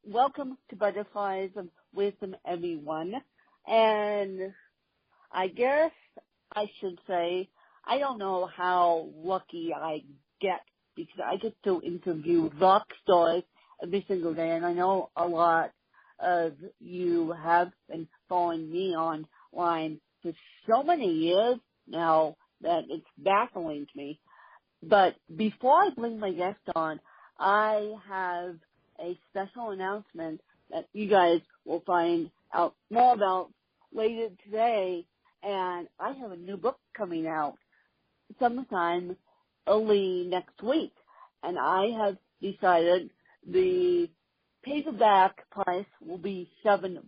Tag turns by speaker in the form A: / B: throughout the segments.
A: welcome to Butterflies of Wisdom, everyone. And I guess I should say, I don't know how lucky I get because I get to interview rock stars every single day, and I know a lot of you have been following me online for so many years now that it's baffling to me. But before I bring my guest on, I have a special announcement that you guys will find out more about later today. And I have a new book coming out sometime early next week. And I have decided the paperback price will be $7,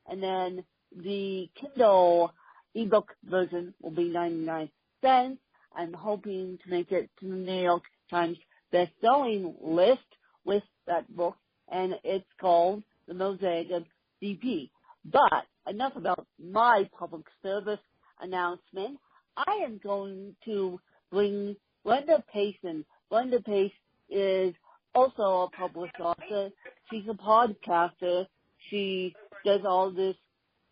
A: and then the Kindle ebook version will be 99 cents. I'm hoping to make it to the New York Times best-selling list with that book, and it's called The Mosaic of CP. But enough about my public service announcement. I am going to bring Brenda Pearce in. Brenda Pearce is also a published author. She's a podcaster. She does all this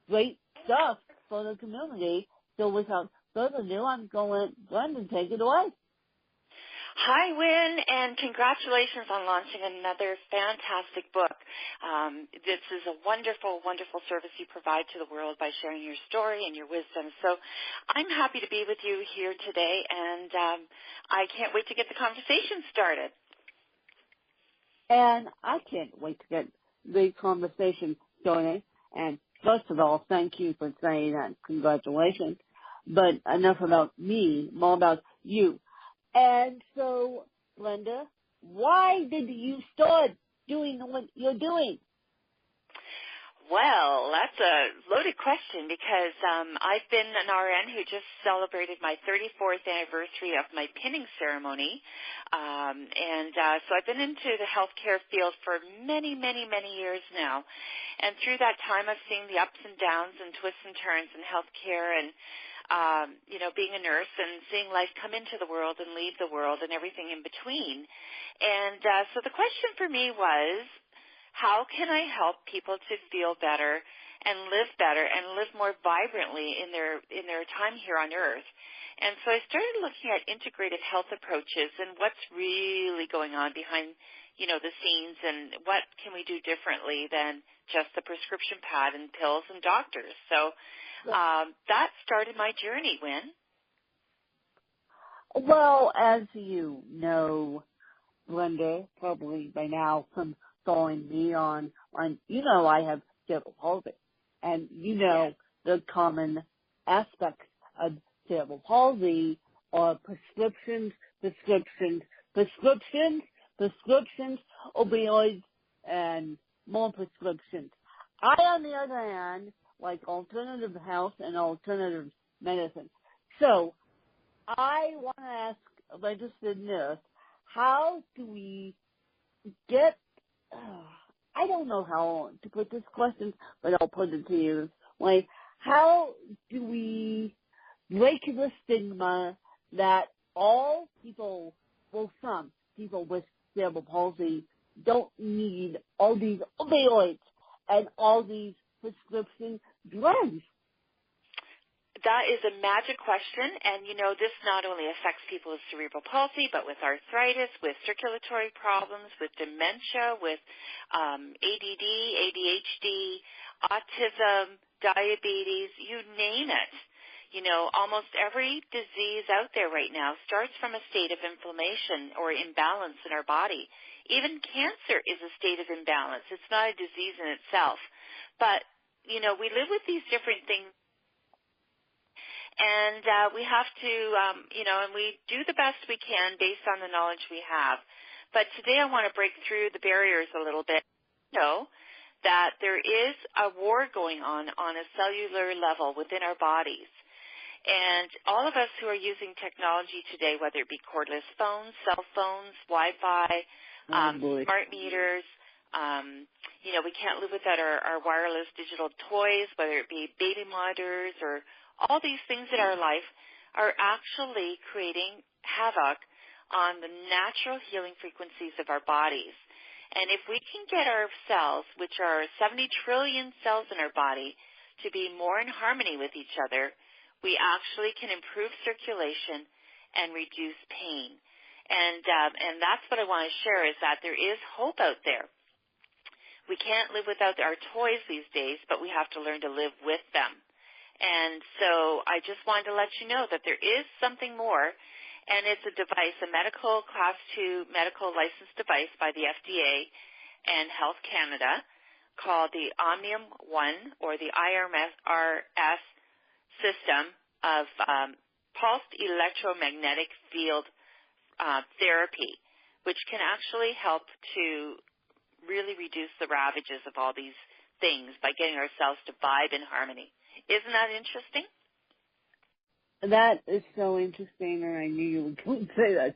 A: great stuff for the community. So without further ado, I'm going to let Brenda take it away.
B: Hi, Wynn, and congratulations on launching another fantastic book. This is a wonderful, wonderful service you provide to the world by sharing your story and your wisdom. So I'm happy to be with you here today, and I can't wait to get the conversation started.
A: And I can't wait to get the conversation started. And first of all, thank you for saying that. Congratulations. But enough about me, more about you. And so, Brenda, why did you start doing what you're doing?
B: Well, that's a loaded question because I've been an RN who just celebrated my 34th anniversary of my pinning ceremony. So I've been into the healthcare field for many, many, many years now. And through that time, I've seen the ups and downs and twists and turns in healthcare and being a nurse and seeing life come into the world and leave the world and everything in between. And so the question for me was, how can I help people to feel better and live more vibrantly in their time here on Earth? And so I started looking at integrated health approaches and what's really going on behind, the scenes and what can we do differently than just the prescription pad and pills and doctors. So that started my journey, Wynn.
A: Well, as you know, Brenda, probably by now from following me on I have cerebral palsy. And the common aspects of cerebral palsy are prescriptions, opioids, and more prescriptions. I, on the other hand, like alternative health and alternative medicine. So I want to ask a registered nurse, how do we get, I don't know how to put this question, but I'll put it to you. Like, how do we break the stigma that all people, some people with cerebral palsy don't need all these opioids and all these prescription drugs?
B: That is a magic question, and this not only affects people with cerebral palsy, but with arthritis, with circulatory problems, with dementia, with ADD, ADHD, autism, diabetes, you name it. Almost every disease out there right now starts from a state of inflammation or imbalance in our body. Even cancer is a state of imbalance. It's not a disease in itself. But, we live with these different things. And we have to, and we do the best we can based on the knowledge we have. But today I want to break through the barriers a little bit. That there is a war going on a cellular level within our bodies. And all of us who are using technology today, whether it be cordless phones, cell phones, Wi-Fi, smart meters, we can't live without our wireless digital toys, whether it be baby monitors or all these things in our life are actually creating havoc on the natural healing frequencies of our bodies. And if we can get our cells, which are 70 trillion cells in our body, to be more in harmony with each other, we actually can improve circulation and reduce pain. And that's what I want to share, is that there is hope out there. We can't live without our toys these days, but we have to learn to live with them. And so I just wanted to let you know that there is something more, and it's a device, a medical Class 2 medical licensed device by the FDA and Health Canada called the Omnium One, or the IRS system of pulsed electromagnetic field therapy, which can actually help to really reduce the ravages of all these things by getting ourselves to vibe in harmony. Isn't that interesting?
A: That is so interesting, and I knew you were going to say that.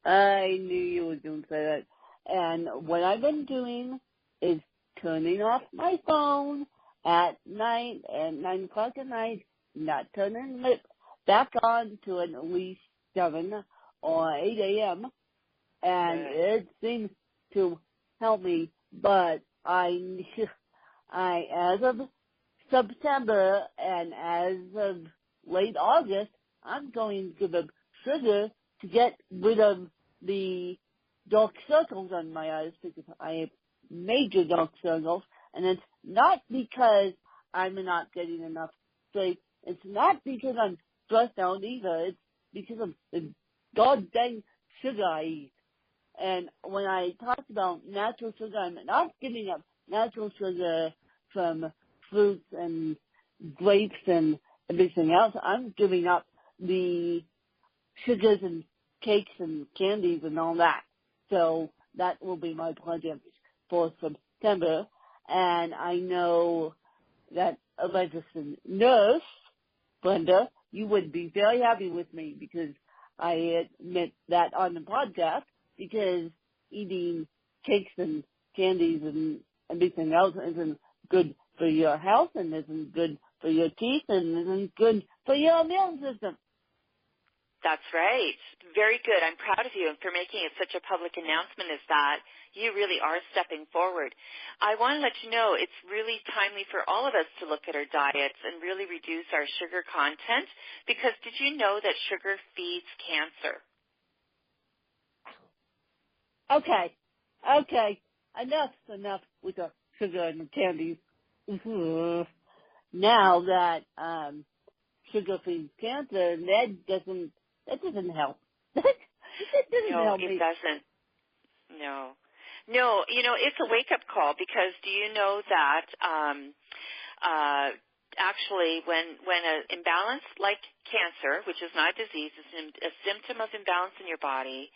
A: I knew you were going to say that. And what I've been doing is turning off my phone at night, at 9 o'clock at night, not turning it back on to at least 7 or 8 a.m., and it seems to help me, but as of September and as of late August, I'm going to give up sugar to get rid of the dark circles on my eyes, because I have major dark circles, and it's not because I'm not getting enough sleep. It's not because I'm stressed out either. It's because of the god dang sugar I eat. And when I talked about natural sugar, I'm not giving up natural sugar from fruits and grapes and everything else. I'm giving up the sugars and cakes and candies and all that. So that will be my project for September. And I know that a registered nurse, Brenda, you would be very happy with me, because I admit that on the podcast, because eating cakes and candies and everything else isn't good for your health, and isn't good for your teeth, and isn't good for your immune system.
B: That's right. Very good. I'm proud of you for making it such a public announcement as that. You really are stepping forward. I want to let you know it's really timely for all of us to look at our diets and really reduce our sugar content, because did you know that sugar feeds cancer?
A: Okay. Enough with the sugar and the candies. Now that sugar feeds cancer, that doesn't help. It doesn't help me.
B: No, it doesn't. No, it's a wake-up call, because do you know that actually when an imbalance like cancer, which is not a disease, it's a symptom of imbalance in your body,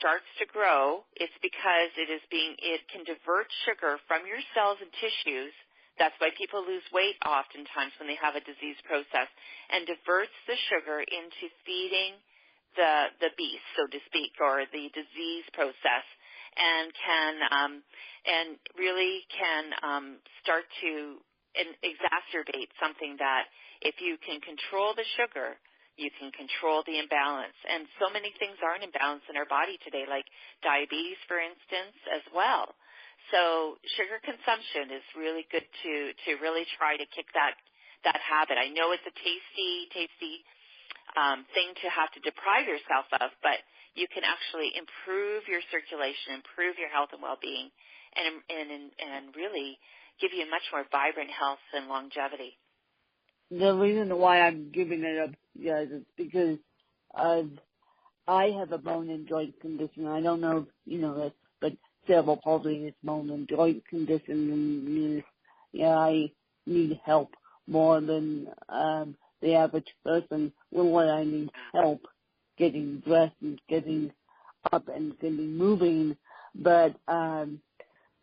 B: starts to grow, it's because it can divert sugar from your cells and tissues. That's why people lose weight oftentimes when they have a disease process, and diverts the sugar into feeding the beast, so to speak, or the disease process, and really can start to exacerbate something that, if you can control the sugar, you can control the imbalance. And so many things are in imbalance in our body today, like diabetes, for instance, as well. So sugar consumption is really good to really try to kick that habit. I know it's a tasty thing to have to deprive yourself of, but you can actually improve your circulation, improve your health and well-being, and really give you much more vibrant health and longevity.
A: The reason why I'm giving it up, guys, is because I have a bone and joint condition. I don't know if you know this, but cerebral palsy is bone and joint condition, and I need help more than the average person. Well, I need help getting dressed and getting up and getting moving. But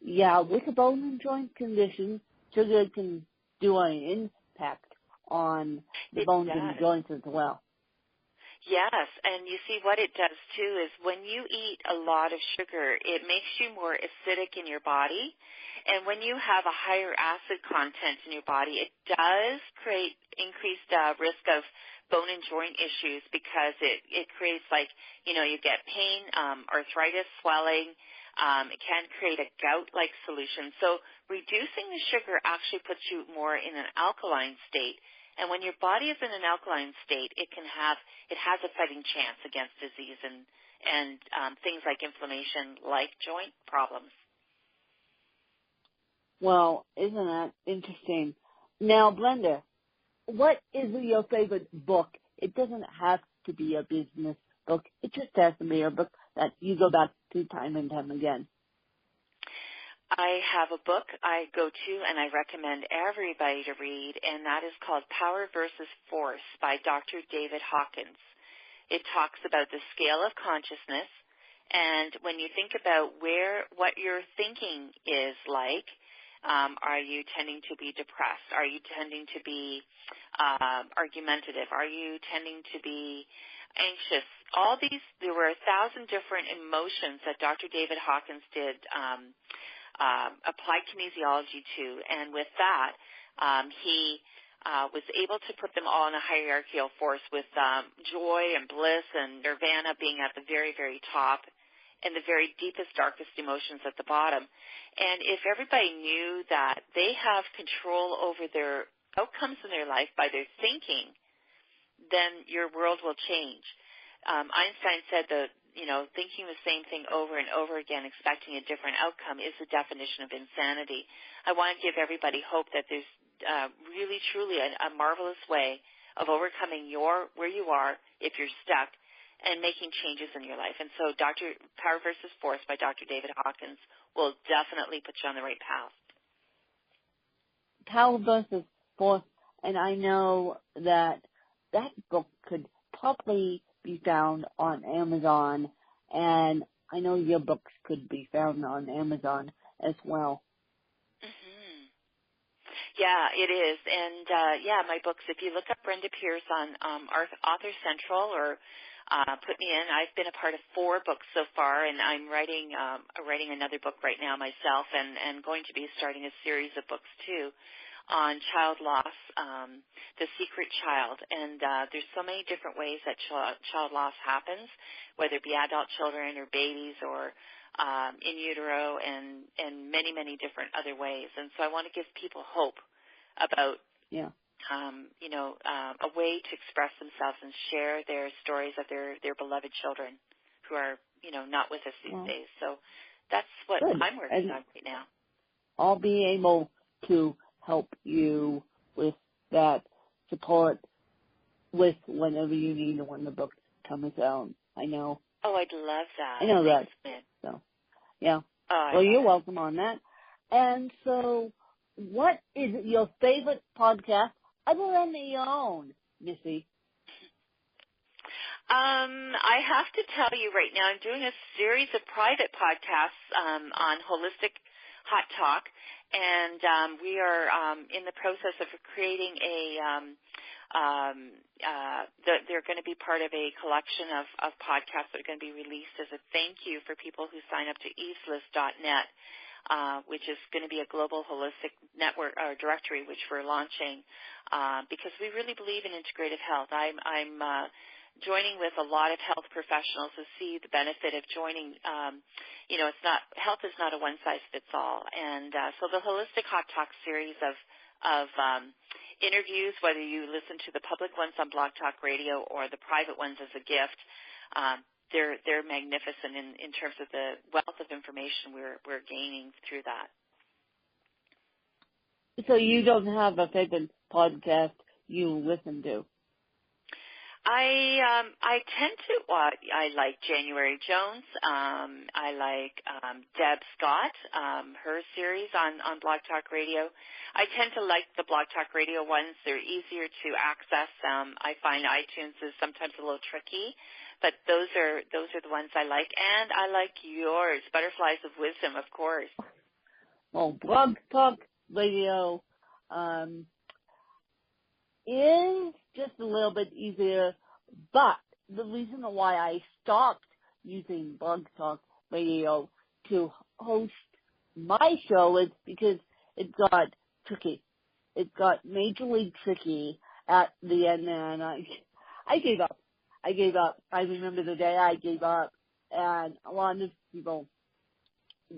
A: with a bone and joint condition, sugar can do an impact on the bones and the joints as well.
B: Yes, and you see what it does too is when you eat a lot of sugar, it makes you more acidic in your body. And when you have a higher acid content in your body, it does create increased risk of bone and joint issues, because it creates, like, you get pain, arthritis, swelling, It can create a gout-like solution. So reducing the sugar actually puts you more in an alkaline state. And when your body is in an alkaline state, it has a fighting chance against disease and things like inflammation, like joint problems.
A: Well, isn't that interesting? Now, Brenda, what is your favorite book? It doesn't have to be a business book. It just has to be a book that you go back to time and time again.
B: I have a book I go to and I recommend everybody to read, and that is called Power versus Force by Dr. David Hawkins. It talks about the scale of consciousness, and when you think about what your thinking is like, are you tending to be depressed? Are you tending to be argumentative? Are you tending to be anxious? There were 1,000 different emotions that Dr. David Hawkins did applied kinesiology to, and with that, he was able to put them all in a hierarchical force with joy and bliss and nirvana being at the very, very top and the very deepest, darkest emotions at the bottom. And if everybody knew that they have control over their outcomes in their life by their thinking, then your world will change. Einstein said that, thinking the same thing over and over again, expecting a different outcome, is the definition of insanity. I want to give everybody hope that there's really, truly a marvelous way of overcoming where you are if you're stuck and making changes in your life. And so Power versus Force by Dr. David Hawkins will definitely put you on the right path.
A: Power versus Force, and I know that book could probably be found on Amazon, and I know your books could be found on Amazon as well.
B: Mm-hmm. Yeah, it is. And, my books, if you look up Brenda Pearce on Author Central or put me in, I've been a part of 4 books so far, and I'm writing another book right now myself and going to be starting a series of books, too, on child loss, The Secret Child. And there's so many different ways that child loss happens, whether it be adult children or babies or in utero and many, many different other ways. And so I want to give people hope about, a way to express themselves and share their stories of their beloved children who are, not with us these days. So that's what I'm working on right now.
A: I'll be able to help you with that support with whenever you need when the book comes out. I know.
B: Oh, I'd love that.
A: I know that.
B: Thanks,
A: so, yeah.
B: Oh,
A: well, you're welcome on that. And so, what is your favorite podcast other than your own, Missy?
B: I have to tell you right now, I'm doing a series of private podcasts on holistic hot talk, and we are in the process of creating they're going to be part of a collection of podcasts that are going to be released as a thank you for people who sign up to eveslist.net, which is going to be a global holistic network or directory which we're launching because we really believe in integrative health. I'm joining with a lot of health professionals who see the benefit of joining. Health is not a one-size-fits-all. And so the Holistic Hot Talk series of interviews, whether you listen to the public ones on Blog Talk Radio or the private ones as a gift, they're magnificent in terms of the wealth of information we're gaining through that.
A: So you don't have a favorite podcast you listen to?
B: I tend to. I like January Jones. I like Deb Scott, her series on Blog Talk Radio. I tend to like the Blog Talk Radio ones. They're easier to access. I find iTunes is sometimes a little tricky, but those are the ones I like. And I like yours, Butterflies of Wisdom, of course.
A: Well, Blog Talk Radio is just a little bit easier, but the reason why I stopped using Blog Talk Radio to host my show is because it got tricky. It got majorly tricky at the end, and I gave up. I remember the day I gave up, and a lot of people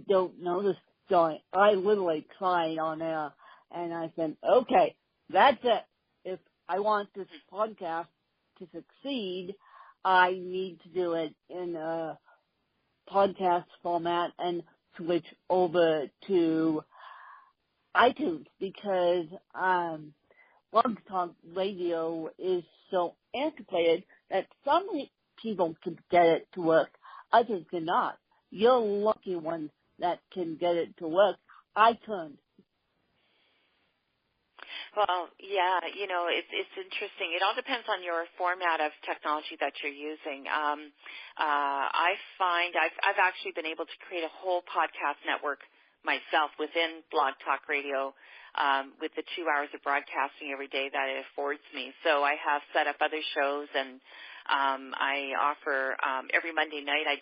A: don't know the story. I literally cried on air, and I said, okay, that's it. If I want this podcast to succeed, I need to do it in a podcast format and switch over to iTunes because Blog Talk Radio is so antiquated that some people can get it to work, others cannot. You're the lucky one that can get it to work. I couldn't.
B: Well, yeah, it's interesting. It all depends on your format of technology that you're using. I find I've actually been able to create a whole podcast network myself within Blog Talk Radio with the 2 hours of broadcasting every day that it affords me. So I have set up other shows, and I offer every Monday night I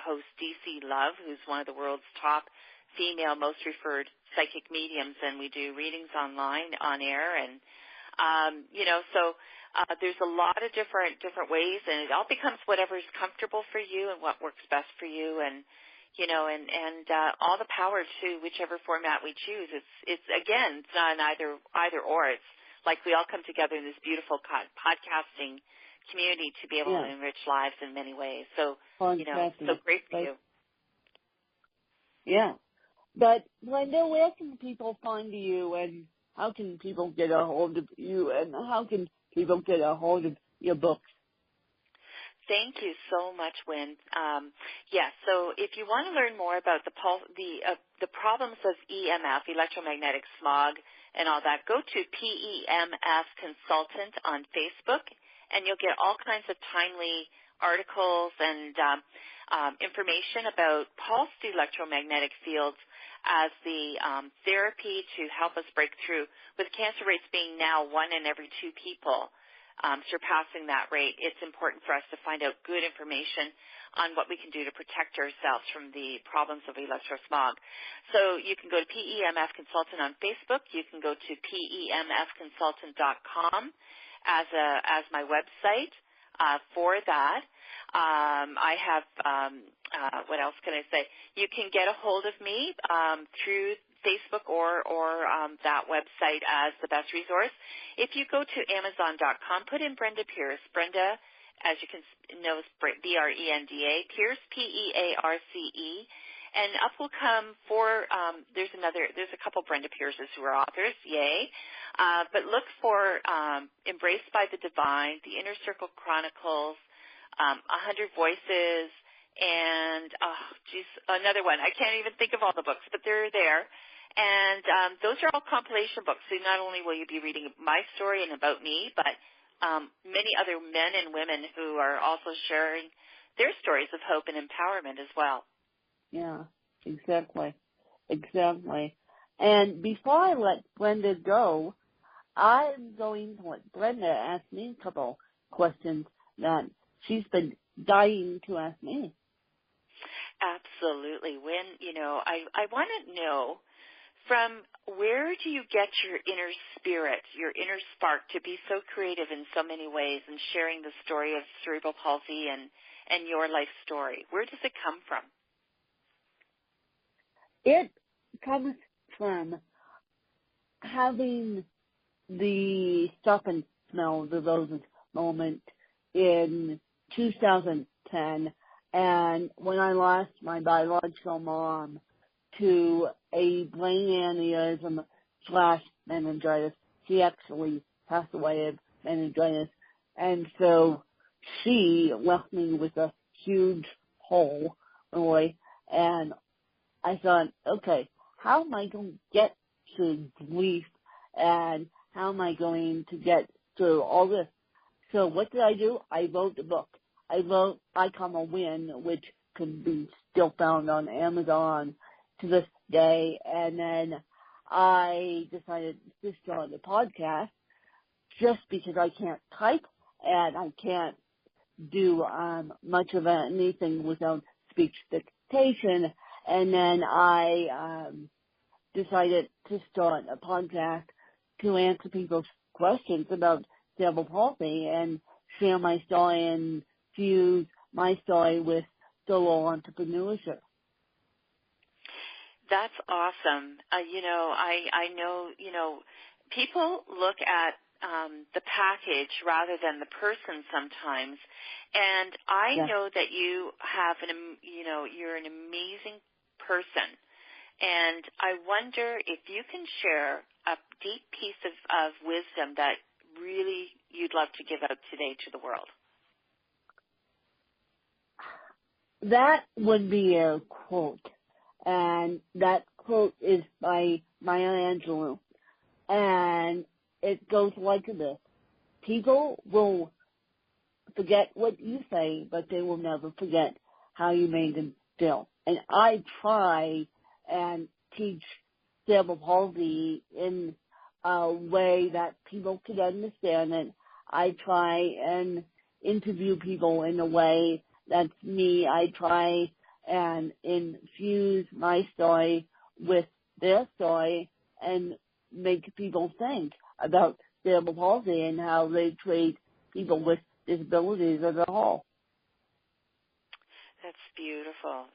B: host DC Love, who's one of the world's top female most referred psychic mediums, and we do readings online on air, and there's a lot of different ways, and it all becomes whatever's comfortable for you and what works best for you, and all the power to whichever format we choose. It's again, it's not an either or. It's like we all come together in this beautiful podcasting community to be able to enrich lives in many ways. So so great for you.
A: Yeah. But, Brenda, where can people find you, and how can people get a hold of you, and how can people get a hold of your books?
B: Thank you so much, Wynn. So if you want to learn more about the problems of EMF, electromagnetic smog, and all that, go to PEMF Consultant on Facebook, and you'll get all kinds of timely articles and information about pulsed electromagnetic fields as the therapy to help us break through. With cancer rates being now 1 in every 2 people surpassing that rate, it's important for us to find out good information on what we can do to protect ourselves from the problems of electrosmog. So you can go to PEMF Consultant on Facebook. You can go to PEMFconsultant.com as my website for that. I have, what else can I say? You can get a hold of me through Facebook or that website as the best resource. If you go to Amazon.com, put in Brenda Pearce. Brenda, as you can know, is Brenda, Pearce, Pearce, and up will come there's a couple Brenda Pearces who are authors, yay. But look for Embraced by the Divine, The Inner Circle Chronicles, 100 Voices, and another one. I can't even think of all the books, but they're there. And those are all compilation books. So not only will you be reading my story and about me, but many other men and women who are also sharing their stories of hope and empowerment as well.
A: Yeah, exactly. And before I let Brenda go, I'm going to let Brenda ask me a couple questions that she's been dying to ask me.
B: Absolutely. I want to know, from where do you get your inner spirit, your inner spark to be so creative in so many ways and sharing the story of cerebral palsy and your life story? Where does it come from?
A: It comes from having the Stop and Smell the Roses moment in 2010, and when I lost my biological mom to a brain aneurysm / meningitis. She actually passed away of meningitis, and so she left me with a huge hole, really, and I thought, okay, how am I going to get to grief, and how am I going to get through all this? So what did I do? I wrote a book. I wrote I Come a Win, which can be still found on Amazon to this day, and then I decided to start a podcast just because I can't type and I can't do much of anything without speech dictation, and then I decided to start a podcast to answer people's questions about cerebral palsy and share my story and fuse my story with solo entrepreneurship.
B: That's awesome. I know, people look at the package rather than the person sometimes. And I know that you have you're an amazing person. And I wonder if you can share a deep piece of wisdom that really you'd love to give out today to the world.
A: That would be a quote. And that quote is by Maya Angelou. And it goes like this. People will forget what you say, but they will never forget how you made them feel. And I try and teach cerebral palsy in a way that people can understand it. I try and interview people in a way that's me. I try and infuse my story with their story and make people think about cerebral palsy and how they treat people with disabilities as a whole.
B: That's beautiful.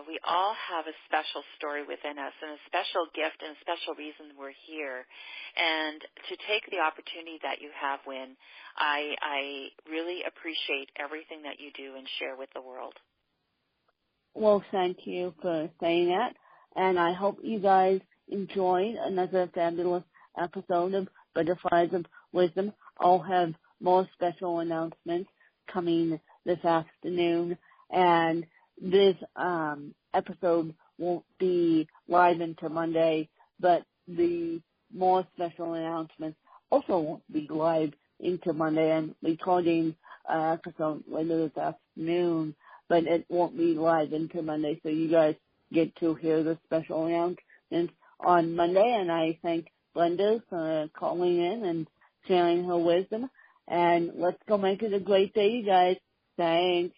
B: We all have a special story within us and a special gift and a special reason we're here. And to take the opportunity that you have, Wynn, I really appreciate everything that you do and share with the world.
A: Well, thank you for saying that. And I hope you guys enjoyed another fabulous episode of Butterflies of Wisdom. I'll have more special announcements coming this afternoon. And this episode won't be live until Monday, but the more special announcements also won't be live until Monday. I'm recording an episode later this afternoon, but it won't be live until Monday, so you guys get to hear the special announcements on Monday. And I thank Brenda for calling in and sharing her wisdom. And let's go make it a great day, you guys. Thanks.